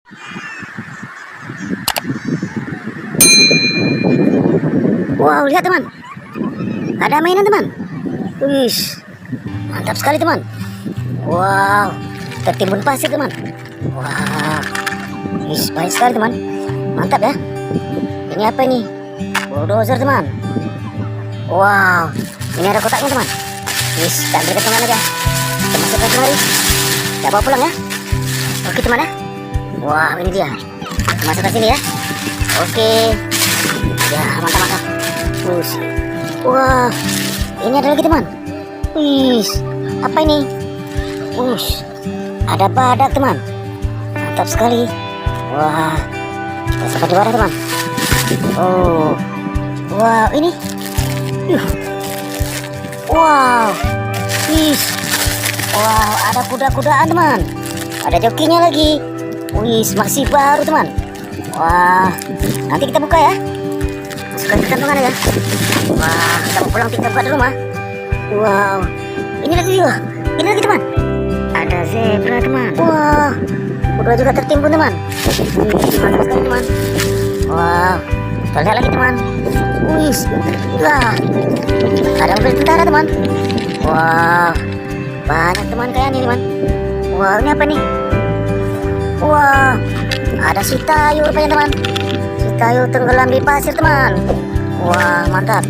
Wow, lihat teman, ada mainan teman. Wih, mantap sekali teman. Wow, tertimbun pasir teman. Wow, wih, baik sekali teman. Mantap ya. Ini apa ini? Bulldozer teman. Wow, ini ada kotaknya teman. Wih, kita ambil ke teman aja. Kita masukkan kemari. Kita bawa pulang ya. Oke teman ya. Wow, ini dia. Kita masukkan sini ya. Oke. Ya, mantap. Wah, ini ada lagi teman. Wih, apa ini? Ada badak teman. Mantap sekali. Wah, kita simpan di wadah teman. Oh, wow, ini. Wow, wow, ada kuda-kudaan teman. Ada jokinya lagi. Masih baru teman. Wah, nanti kita buka ya. Masukkan ke kantongan aja. Wah, kita mau pulang, kita buka di rumah. Wow, ini lagi teman. Ada zebra teman. Wah, udah juga tertimbun teman. Mantap sekali teman. Wow, kita lihat lagi teman. Wah, ada mobil tentara teman. Wah, banyak teman kayak ini teman. Wah, ini apa nih? Wah, ada si Tayo rupanya teman. Si Tayo tenggelam di pasir teman. Wah, mantap.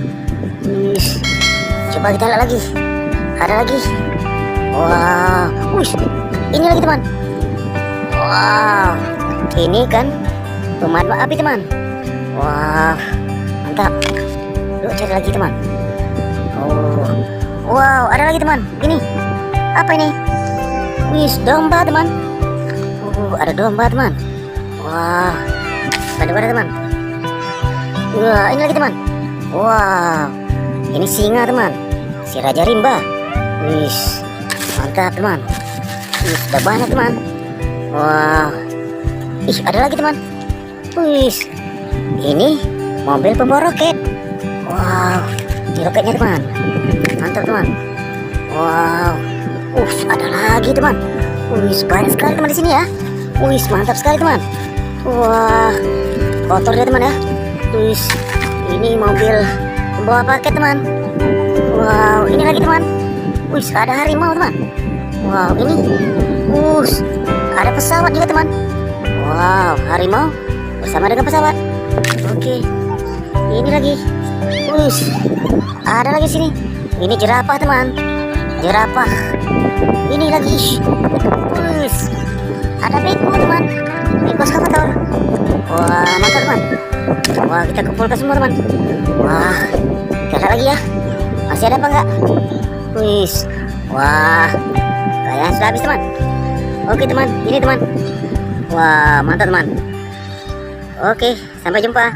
Coba kita lihat lagi. Ada lagi. Wah, ini lagi teman. Wow, ini kan pemadam api teman. Wah, mantap. Yuk cari lagi teman. Oh, wow, ada lagi teman. Ini apa ini? Domba teman. Ada domba teman. Wah, pada teman. Wah, ini lagi teman. Wow, ini singa teman. Si Raja Rimba. Mantap teman. Sudah banyak teman. Wow, ada lagi teman. Ini mobil pembawa roket. Wow, ini roketnya teman. Mantap teman. Wow, ada lagi teman. Banyak sekali teman di sini ya. Mantap sekali teman. Wah, kotor ya teman ya. Ini mobil pembawa paket teman. Wow, ini lagi teman. Ada harimau teman. Wow, ini. Ada pesawat juga teman. Wow, harimau bersama dengan pesawat. Oke, ini lagi. Ada lagi sini. Ini jerapah teman. Jerapah. Ini lagi. Ada beko teman. Beko eskavator. Wah, mantap teman. Wah, kita kumpulkan semua teman. Wah, kita lihat lagi ya. Masih ada apa enggak? Wah, kayaknya sudah habis teman. Oke teman, ini teman. Wah, mantap teman. Oke, sampai jumpa.